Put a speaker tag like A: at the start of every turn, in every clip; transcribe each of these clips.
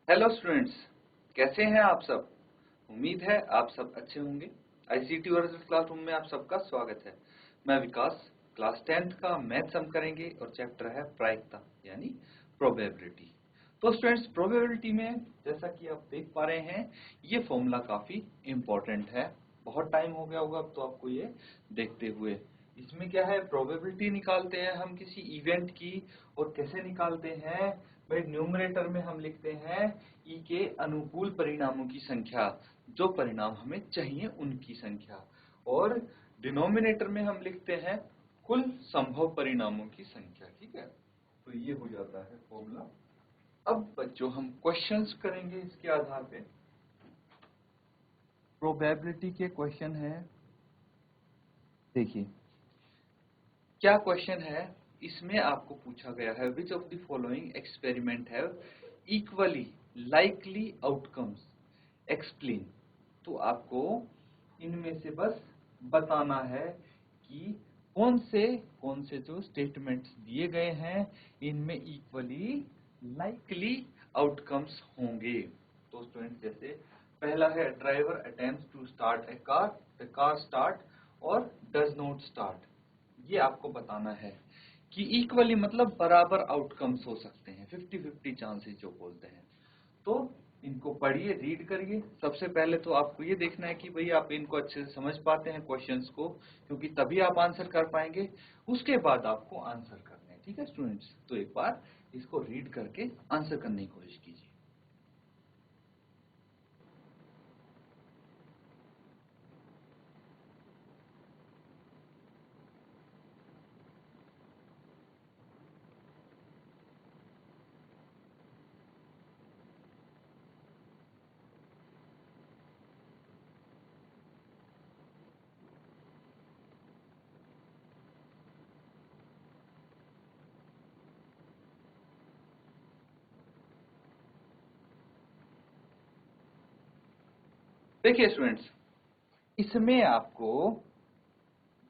A: Hello students, कैसे हैं आप सब। उम्मीद है आप सब अच्छे होंगे। आईसीटी ओरिजिनल क्लासरूम में आप सबका स्वागत है। मैं विकास, क्लास 10th का मैथ्स हम करेंगे और चैप्टर है प्रायिकता यानी प्रोबेबिलिटी। तो स्टूडेंट्स, प्रोबेबिलिटी में जैसा कि आप देख पा रहे हैं, ये फॉर्मूला काफी इम्पोर्टेंट है। बहुत टाइम हो गया होगा अब तो आपको ये देखते हुए। इसमें क्या है, प्रोबेबिलिटी निकालते हैं हम किसी इवेंट की। और कैसे निकालते हैं भाई, न्यूमरेटर में हम लिखते हैं ई के अनुकूल परिणामों की संख्या, जो परिणाम हमें चाहिए उनकी संख्या। और डिनोमिनेटर में हम लिखते हैं कुल संभव परिणामों की संख्या। ठीक है, तो ये हो जाता है फॉर्मूला। अब बच्चों हम क्वेश्चंस करेंगे इसके आधार पे। प्रोबेबिलिटी के क्वेश्चन है, देखिए क्या क्वेश्चन है। इसमें आपको पूछा गया है which of the following experiment have equally likely outcomes explain. तो आपको इनमें से बस बताना है कि कौन से जो स्टेटमेंट्स दिए गए हैं इनमें इक्वली लाइकली आउटकम्स होंगे। तो स्टूडेंट, जैसे पहला है driver attempts to start a car, the car start और डज नॉट स्टार्ट। ये आपको बताना है कि इक्वली मतलब बराबर आउटकम्स हो सकते हैं, 50-50 चांसेस जो बोलते हैं। तो इनको पढ़िए, रीड करिए। सबसे पहले तो आपको ये देखना है कि भाई आप इनको अच्छे से समझ पाते हैं क्वेश्चंस को, क्योंकि तभी आप आंसर कर पाएंगे। उसके बाद आपको आंसर करने हैं। ठीक है स्टूडेंट्स, तो एक बार इसको रीड करके आंसर करने की कोशिश कीजिए। देखिए स्टूडेंट्स, इसमें आपको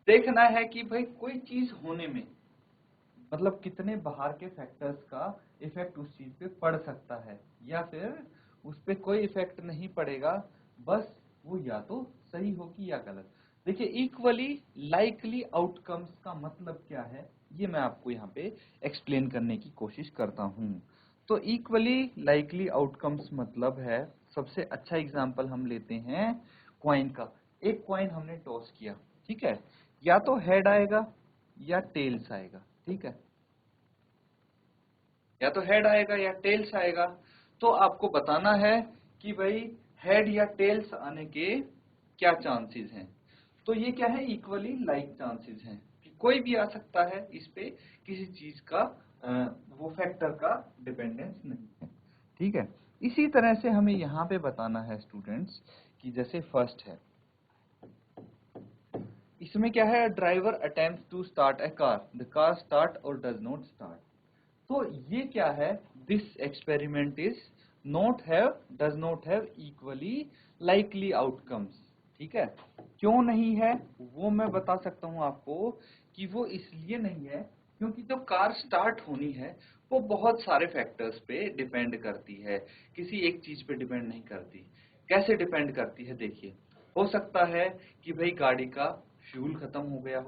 A: देखना है कि भाई कोई चीज होने में मतलब कितने बाहर के फैक्टर्स का इफेक्ट उस चीज पे पड़ सकता है, या फिर उस पे कोई इफेक्ट नहीं पड़ेगा, बस वो या तो सही होगी या गलत। देखिए, इक्वली लाइकली आउटकम्स का मतलब क्या है, ये मैं आपको यहाँ पे एक्सप्लेन करने की कोशिश करता हूँ। तो इक्वली लाइकली आउटकम्स मतलब है, सबसे अच्छा एग्जाम्पल हम लेते हैं क्वाइन का। एक क्वाइन हमने टॉस किया, ठीक है, या तो हेड आएगा या टेल्स आएगा। ठीक है, या तो हेड आएगा या टेल्स आएगा। तो आपको बताना है कि भाई हेड या टेल्स आने के क्या चांसेस हैं। तो ये क्या है, इक्वली लाइक चांसेस हैं कि कोई भी आ सकता है इस पे, किसी चीज का वो फैक्टर का डिपेंडेंस नहीं है। ठीक है, इसी तरह से हमें यहाँ पे बताना है स्टूडेंट्स कि जैसे फर्स्ट है, इसमें क्या है, driver attempts to start a car, the car start और डज नॉट स्टार्ट। तो ये क्या है, this experiment is not have, does not have equally likely outcomes. ठीक है, क्यों नहीं है वो मैं बता सकता हूं आपको कि वो इसलिए नहीं है क्योंकि जो कार स्टार्ट होनी है वो बहुत सारे फैक्टर्स पे डिपेंड करती है, किसी एक चीज पे डिपेंड नहीं करती। कैसे डिपेंड करती है, देखिए, हो सकता है कि भाई गाड़ी का फ्यूल खत्म हो गया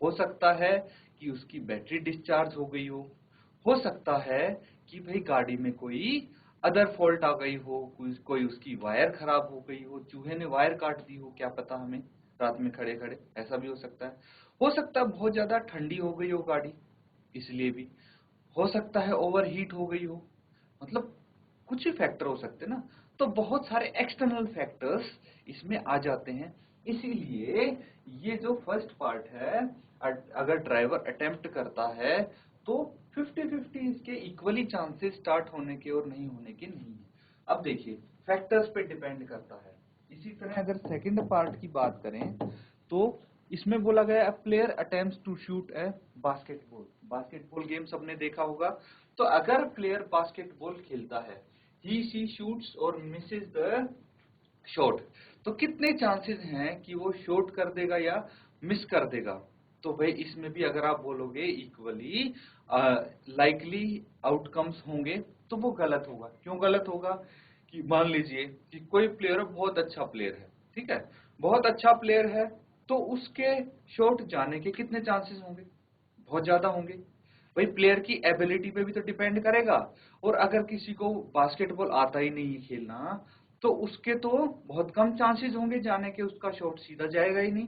A: हो सकता है कि उसकी बैटरी डिस्चार्ज हो गई हो सकता है कि भाई गाड़ी में कोई अदर फॉल्ट आ गई हो, कोई उसकी वायर खराब हो गई हो, चूहे ने वायर काट दी हो, क्या पता हमें, रात में खड़े खड़े, ऐसा भी हो सकता है। हो सकता है बहुत ज्यादा ठंडी हो गई हो गाड़ी, इसलिए भी हो सकता है, ओवर हीट हो गई हो, मतलब कुछ ही फैक्टर हो सकते हैं ना। तो बहुत सारे एक्सटर्नल फैक्टर्स इसमें आ जाते हैं। इसीलिए ये जो फर्स्ट पार्ट है, अगर ड्राइवर अटेम्प्ट करता है तो 50-50 इसके इक्वली चांसेस स्टार्ट होने के और नहीं होने के नहीं है। अब देखिए, फैक्टर्स पे डिपेंड करता है। इसी तरह अगर सेकंड पार्ट की बात करें तो इसमें बोला गया player attempts to shoot a basketball. Basketball game सबने देखा होगा। तो अगर प्लेयर बास्केटबॉल खेलता है, ही शी शूट्स और मिसेस द शॉट, तो कितने चांसेस हैं कि वो शॉट कर देगा या मिस कर देगा। तो भाई इसमें भी अगर आप बोलोगे इक्वली लाइकली आउटकम्स होंगे तो वो गलत होगा। क्यों गलत होगा? कि मान लीजिए कि कोई प्लेयर बहुत अच्छा प्लेयर है, ठीक है, बहुत अच्छा प्लेयर है, तो उसके शॉट जाने के कितने चांसेस होंगे? बहुत ज्यादा होंगे। भाई प्लेयर की एबिलिटी पे भी तो डिपेंड करेगा। और अगर किसी को बास्केटबॉल आता ही नहीं है खेलना, तो उसके तो बहुत कम चांसेस होंगे जाने के, उसका शॉट सीधा जाएगा ही नहीं।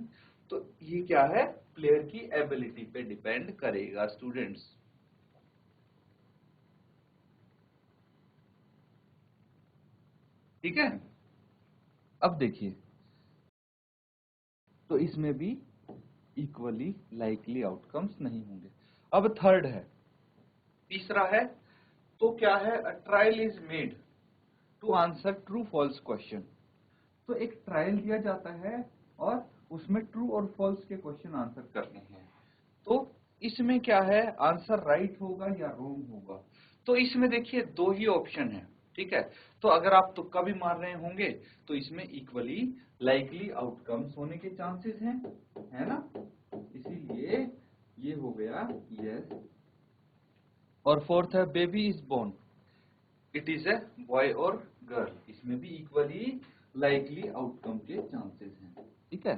A: तो ये क्या है? प्लेयर की एबिलिटी पे डिपेंड करेगा स्टूडेंट्स। ठीक है, अब देखिए, तो इसमें भी इक्वली लाइकली आउटकम्स नहीं होंगे। अब थर्ड है, तीसरा है, तो क्या है? A trial is made to answer true false question. तो एक ट्रायल दिया जाता है और उसमें ट्रू और फॉल्स के क्वेश्चन आंसर करने हैं। तो इसमें क्या है? आंसर राइट होगा या रॉन्ग होगा? तो इसमें देखिए दो ही ऑप्शन है, ठीक है। तो अगर आप तुक्का भी मार रहे होंगे तो इसमें इक्वली लाइकली आउटकम्स होने के चांसेस हैं, है ना। इसीलिए ये हो गया यस। और फोर्थ है, baby is born, it is a boy और गर्ल। इसमें भी इक्वली लाइकली आउटकम के चांसेस हैं, ठीक है।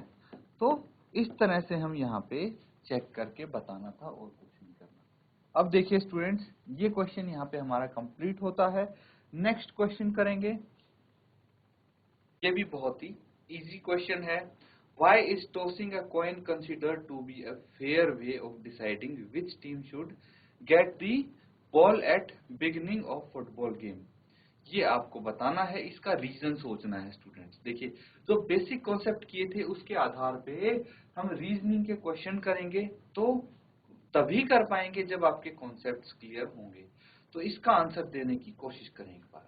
A: तो इस तरह से हम यहाँ पे चेक करके बताना था और कुछ नहीं करना। अब देखिए स्टूडेंट्स, ये क्वेश्चन यहाँ पे हमारा कंप्लीट होता है। नेक्स्ट क्वेश्चन करेंगे, ये भी बहुत ही इजी क्वेश्चन है। Why is tossing a coin considered to be a fair way of deciding which team should get the ball at beginning of football game? ये आपको बताना है, इसका रीजन सोचना है स्टूडेंट्स। देखिए, जो बेसिक कॉन्सेप्ट किए थे उसके आधार पे हम रीजनिंग के क्वेश्चन करेंगे, तो तभी कर पाएंगे जब आपके कॉन्सेप्ट्स क्लियर होंगे। तो इसका आंसर देने की कोशिश करें एक बार।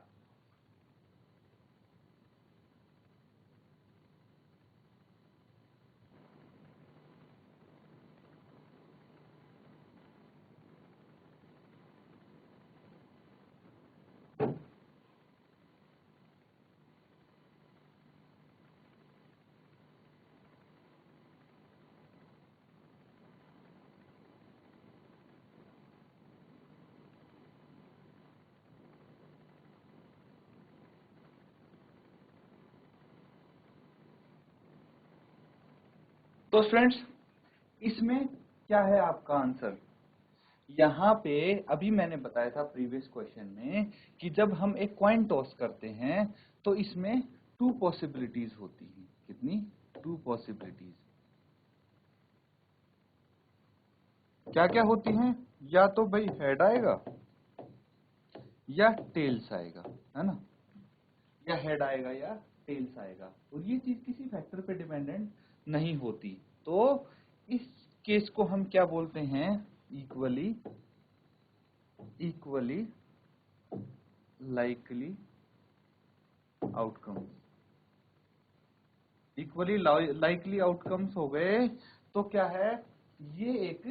A: तो स्टूडेंट्स, इसमें क्या है आपका आंसर? यहाँ पे अभी मैंने बताया था प्रीवियस क्वेश्चन में कि जब हम एक कॉइन टॉस करते हैं तो इसमें टू पॉसिबिलिटीज होती हैं। कितनी? To possibilities. क्या क्या होती हैं? या तो भाई हेड आएगा या टेल्स आएगा, है ना। या हेड आएगा या टेल्स आएगा, और ये चीज किसी फैक्टर पे डिपेंडेंट नहीं होती। तो इस केस को हम क्या बोलते हैं? Equally equally likely outcomes. Equally likely outcomes हो गए, तो क्या है? ये एक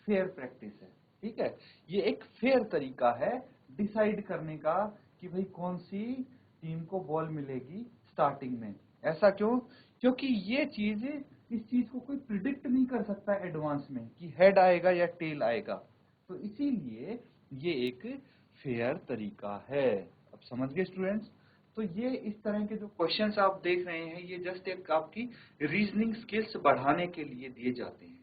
A: फेयर प्रैक्टिस है, ठीक है। ये एक फेयर तरीका है डिसाइड करने का कि भाई कौन सी टीम को बॉल मिलेगी स्टार्टिंग में। ऐसा क्यों? क्योंकि ये चीज, इस चीज को कोई प्रिडिक्ट नहीं कर सकता एडवांस में कि हेड आएगा या टेल आएगा। तो इसीलिए ये एक फेयर तरीका है। अब समझ गए स्टूडेंट्स? तो ये इस तरह के जो क्वेश्चंस आप देख रहे हैं, ये जस्ट एक आपकी रीजनिंग स्किल्स बढ़ाने के लिए दिए जाते हैं।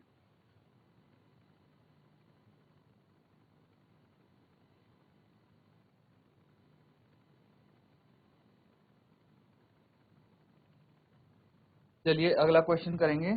A: चलिए अगला क्वेश्चन करेंगे।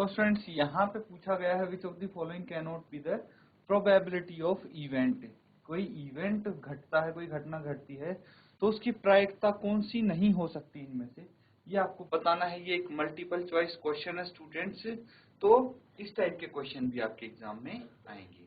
A: तो स्टूडेंट्स यहाँ पे पूछा गया है which of the following can not be the probability of event. कोई इवेंट घटता है, कोई घटना घटती है, तो उसकी प्रायिकता कौन सी नहीं हो सकती इनमें से, ये आपको बताना है। ये एक मल्टीपल चॉइस क्वेश्चन है स्टूडेंट्स, तो इस टाइप के क्वेश्चन भी आपके एग्जाम में आएंगे।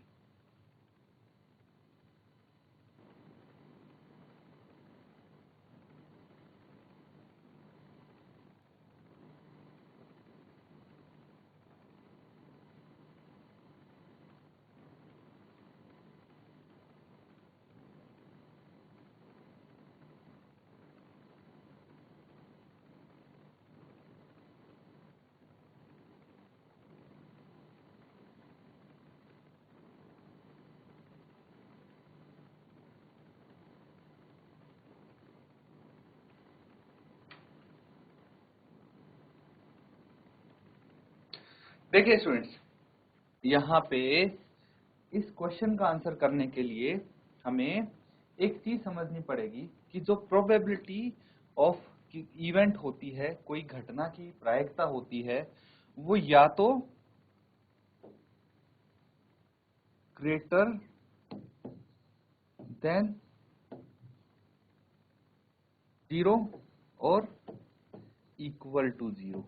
A: देखिए स्टूडेंट्स, यहाँ पे इस क्वेश्चन का आंसर करने के लिए हमें एक चीज समझनी पड़ेगी कि जो प्रोबेबिलिटी ऑफ इवेंट होती है, कोई घटना की प्रायिकता होती है, वो या तो ग्रेटर देन 0 और इक्वल टू 0,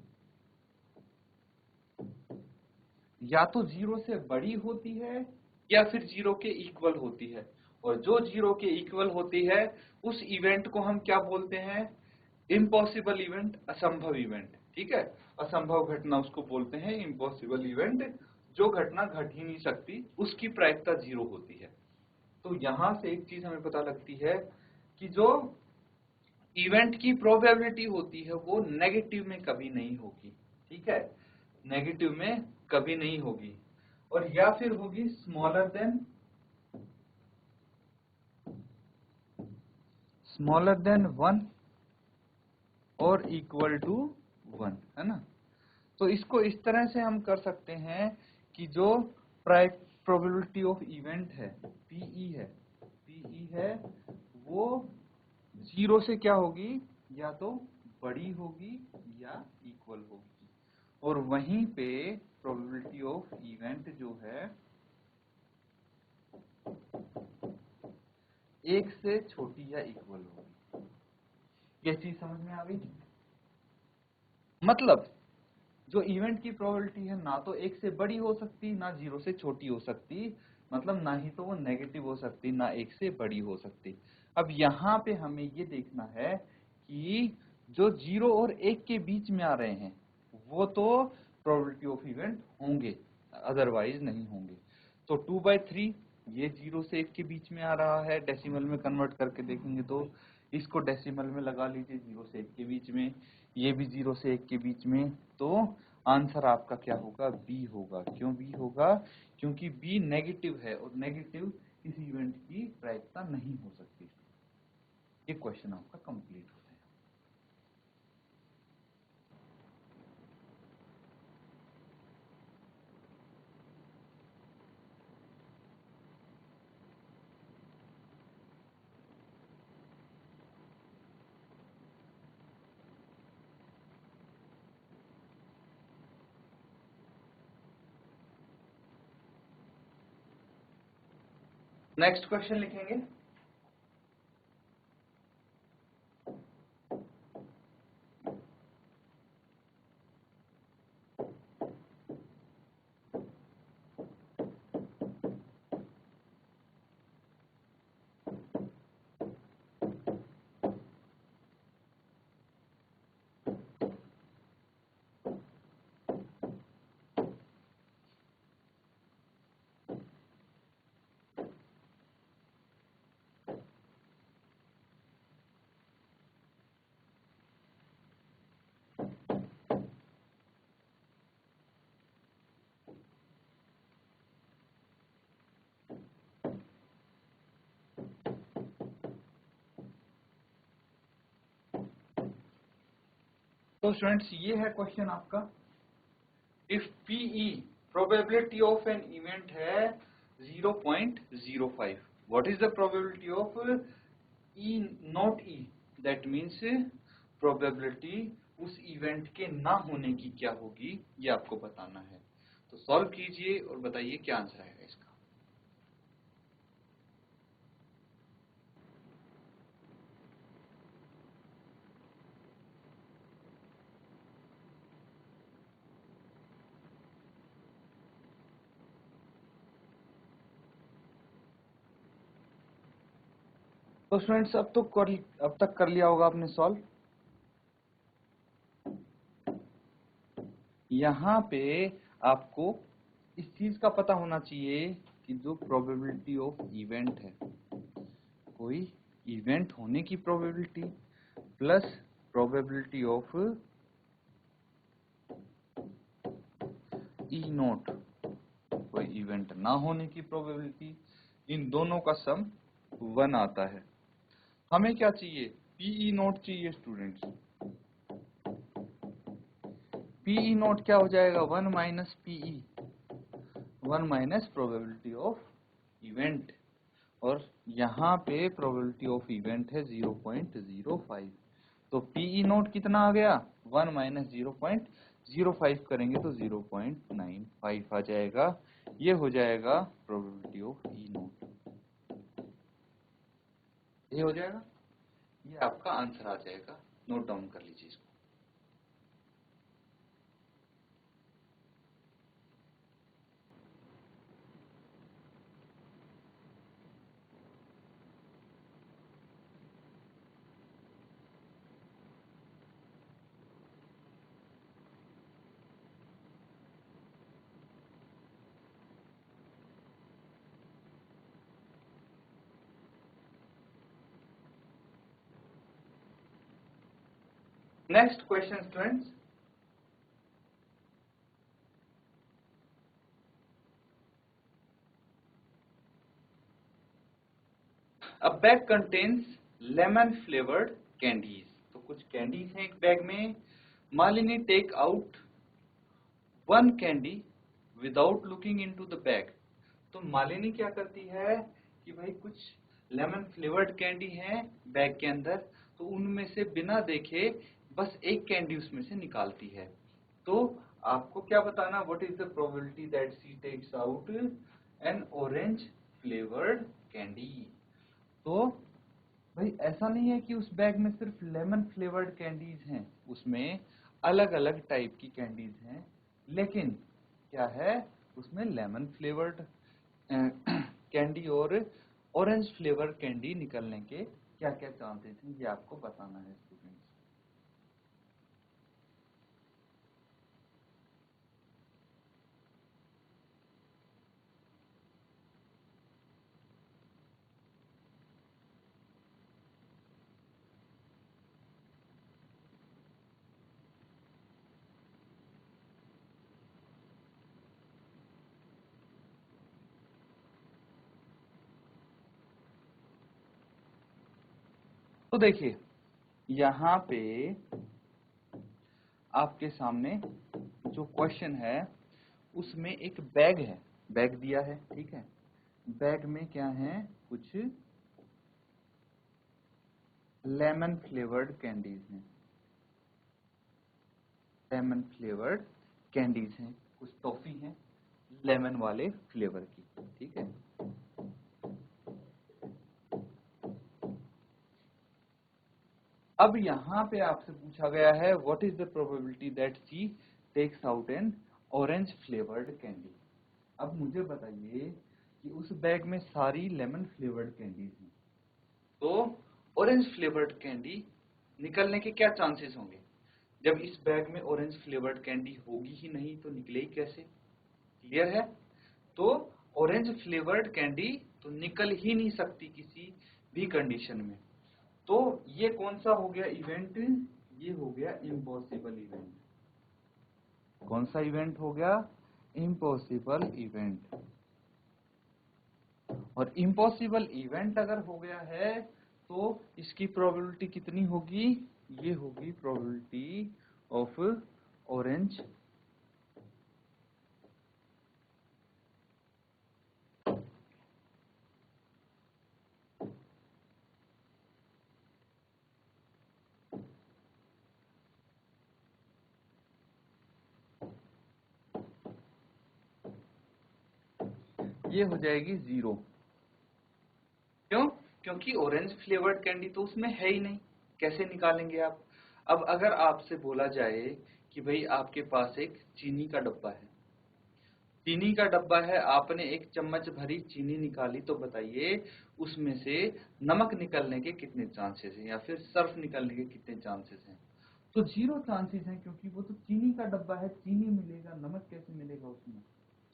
A: या तो 0 से बड़ी होती है या फिर 0 के इक्वल होती है। और जो 0 के इक्वल होती है उस इवेंट को हम क्या बोलते हैं? इम्पॉसिबल इवेंट, असंभव इवेंट। ठीक है, असंभव घटना उसको बोलते हैं, इम्पॉसिबल इवेंट। जो घटना घट ही नहीं सकती उसकी प्रायिकता 0 होती है। तो यहां से एक चीज हमें पता लगती है कि जो इवेंट की प्रोबेबिलिटी होती है वो नेगेटिव में कभी नहीं होगी। ठीक है, नेगेटिव में कभी नहीं होगी, और या फिर होगी स्मॉलर देन 1 और इक्वल टू 1, है ना। तो इसको इस तरह से हम कर सकते हैं कि जो प्रोबेबिलिटी ऑफ इवेंट है, पीई है, वो 0 से क्या होगी? या तो बड़ी होगी या इक्वल होगी। और वहीं पे प्रोबेबिलिटी ऑफ इवेंट जो है 1 से छोटी या इक्वल होगी। ये चीज समझ में आ गई? मतलब जो इवेंट की प्रोबेबिलिटी है ना तो 1 से बड़ी हो सकती, ना 0 से छोटी हो सकती, मतलब ना ही तो वो नेगेटिव हो सकती, ना 1 से बड़ी हो सकती। अब यहाँ पे हमें ये देखना है कि जो 0 और 1 के बीच में आ रहे हैं वो तो प्रोबेबिलिटी ऑफ इवेंट होंगे, अदरवाइज नहीं होंगे। तो 2/3 ये 0 से 1 के बीच में आ रहा है, डेसिमल में कन्वर्ट करके देखेंगे तो इसको डेसिमल में लगा लीजिए, 0 से 1 के बीच में, ये भी 0 से 1 के बीच में। तो आंसर आपका क्या होगा? बी होगा। क्यों बी होगा? क्योंकि बी नेगेटिव है और नेगेटिव इस इवेंट की प्रायिकता नहीं हो सकती। ये क्वेश्चन आपका कंप्लीट हो जाएगा। नेक्स्ट क्वेश्चन लिखेंगे। तो स्टूडेंट्स ये है क्वेश्चन आपका। If P E probability of an event है 0.05, what is the probability of E not E? That means probability उस इवेंट के ना होने की क्या होगी, ये आपको बताना है। तो सॉल्व कीजिए और बताइए क्या आंसर आएगा इसका। तो स्टूडेंट्स अब तक कर लिया होगा आपने सॉल्व। यहाँ पे आपको इस चीज का पता होना चाहिए कि जो प्रोबेबिलिटी ऑफ इवेंट है, कोई इवेंट होने की probability plus probability of E note, कोई इवेंट ना होने की प्रोबेबिलिटी, इन दोनों का सम 1 आता है। हमें क्या चाहिए, पीई नोट चाहिए स्टूडेंट्स। पीई नोट क्या हो जाएगा, 1 minus P E, 1 minus probability of event, और यहाँ पे प्रोबेबिलिटी ऑफ इवेंट है 0.05। तो पीई नोट कितना आ गया, 1 माइनस 0.05 करेंगे तो 0.95 आ जाएगा। ये हो जाएगा प्रोबेबिलिटी ऑफ ई नोट, ये हो जाएगा, ये आपका आंसर आ जाएगा। नोट डाउन कर लीजिए इसको। Next question, students. A bag contains lemon flavored candies. तो कुछ कैंडीज हैं एक बैग में। Malini take out one candy without looking into the bag. तो मालिनी क्या करती है कि भाई कुछ लेमन फ्लेवर्ड कैंडी है बैग के अंदर, तो उनमें से बिना देखे बस एक कैंडी उसमें से निकालती है। तो आपको क्या बताना, what is the probability that she takes out an orange flavoured candy. तो भाई ऐसा नहीं है कि उस बैग में सिर्फ लेमन फ्लेवर्ड कैंडीज हैं, उसमें अलग अलग टाइप की कैंडीज हैं, लेकिन क्या है उसमें लेमन फ्लेवर्ड कैंडी और ऑरेंज फ्लेवर कैंडी निकलने के क्या क्या चांसेस हैं, ये आपको बताना है स्टूडेंट्स। तो देखिए यहाँ पे आपके सामने जो क्वेश्चन है उसमें एक बैग है, बैग दिया है, ठीक है। बैग में क्या है, कुछ लेमन फ्लेवर्ड कैंडीज हैं, लेमन फ्लेवर्ड कैंडीज हैं, कुछ टॉफी हैं लेमन वाले फ्लेवर की, ठीक है। अब यहाँ पे आपसे पूछा गया है what is the probability that she takes out an orange flavoured candy. अब मुझे बताइए कि उस बैग में सारी लेमन फ्लेवर्ड कैंडीज हैं, तो ऑरेंज फ्लेवर्ड कैंडी निकलने के क्या चांसेस होंगे। जब इस बैग में ऑरेंज फ्लेवर्ड कैंडी होगी ही नहीं तो निकलेगी कैसे, क्लियर है। तो ऑरेंज फ्लेवर्ड कैंडी तो निकल ही नहीं सकती किसी भी कंडीशन में। तो ये कौन सा हो गया इवेंट, ये हो गया इम्पॉसिबल इवेंट। कौन सा इवेंट हो गया, इम्पॉसिबल इवेंट। और इम्पॉसिबल इवेंट अगर हो गया है तो इसकी प्रोबेबिलिटी कितनी होगी, ये होगी प्रोबेबिलिटी ऑफ ऑरेंज ये हो जाएगी 0। क्यों? क्योंकि ऑरेंज फ्लेवर्ड कैंडी तो उसमें है ही नहीं, कैसे निकालेंगे आप? अब अगर आपसे बोला जाए कि भाई आपके पास एक चीनी का डब्बा है, चीनी का डब्बा है, आपने एक चम्मच भरी चीनी निकाली, तो बताइए उसमें से नमक निकलने के कितने चांसेस हैं, या फिर सर्फ निकलने के कितने चांसेस हैं? तो 0 चांसेस हैं, क्योंकि वो तो चीनी का डब्बा है, चीनी मिलेगा, नमक कैसे मिलेगा उसमें?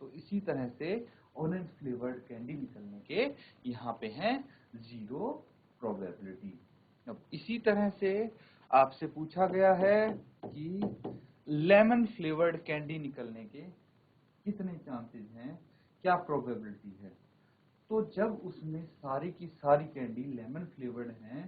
A: तो इसी तरह से ऑरेंज फ्लेवर्ड कैंडी निकलने के यहाँ पे हैं 0 प्रोबेबिलिटी। अब इसी तरह से आपसे पूछा गया है कि लेमन फ्लेवर्ड कैंडी निकलने के कितने चांसेस हैं, क्या प्रोबेबिलिटी है? तो जब उसमें सारी की सारी कैंडी लेमन फ्लेवर्ड हैं,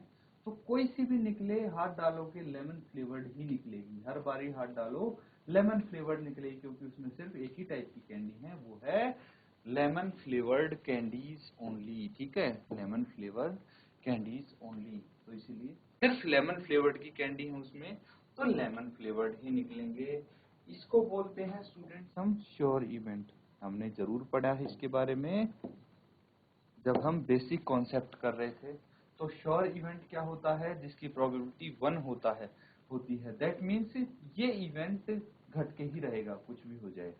A: तो कोई सी भी निकले, हाथ डालोगे लेमन फ्लेवर्ड ही निकलेगी, हर बारी हाथ डालो लेमन फ्लेवर्ड निकलेगी, क्योंकि उसमें सिर्फ एक ही टाइप की कैंडी है, वो है लेमन फ्लेवर्ड कैंडीज ओनली। ठीक है, लेमन फ्लेवर्ड कैंडीज ओनली, तो इसीलिए सिर्फ लेमन फ्लेवर्ड की कैंडी है उसमें, तो लेमन फ्लेवर्ड ही निकलेंगे। इसको बोलते हैं स्टूडेंट्स हम श्योर इवेंट। हमने जरूर पढ़ा है इसके बारे में जब हम बेसिक कॉन्सेप्ट कर रहे थे। तो श्योर इवेंट क्या होता है? जिसकी प्रोबेबिलिटी 1 होती है, दैट मीन्स ये इवेंट घट के ही रहेगा, कुछ भी हो जाए।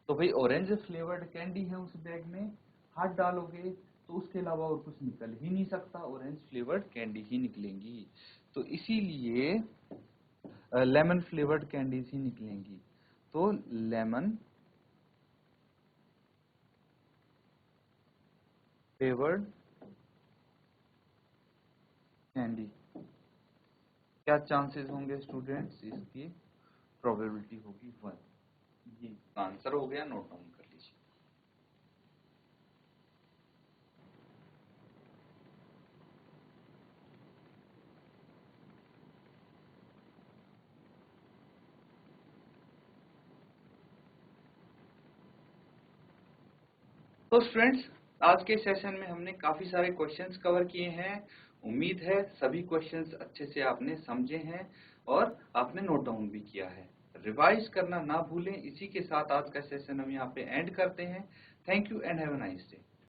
A: तो भाई ऑरेंज फ्लेवर्ड कैंडी है उस बैग में, हाथ डालोगे तो उसके अलावा और कुछ निकल ही नहीं सकता, ऑरेंज फ्लेवर्ड कैंडी ही निकलेंगी। तो इसीलिए लेमन फ्लेवर्ड कैंडीज ही निकलेंगी। तो लेमन फ्लेवर्ड कैंडी, क्या चांसेस होंगे स्टूडेंट्स? इसकी प्रोबेबिलिटी होगी 1। ये आंसर हो गया, नोट डाउन कर लीजिए। तो स्टूडेंट्स, आज के सेशन में हमने काफी सारे क्वेश्चंस कवर किए हैं। उम्मीद है सभी क्वेश्चंस अच्छे से आपने समझे हैं और आपने नोट डाउन भी किया है। रिवाइज करना ना भूलें। इसी के साथ आज का सेशन हम यहाँ पे एंड करते हैं। Thank you and have a nice day.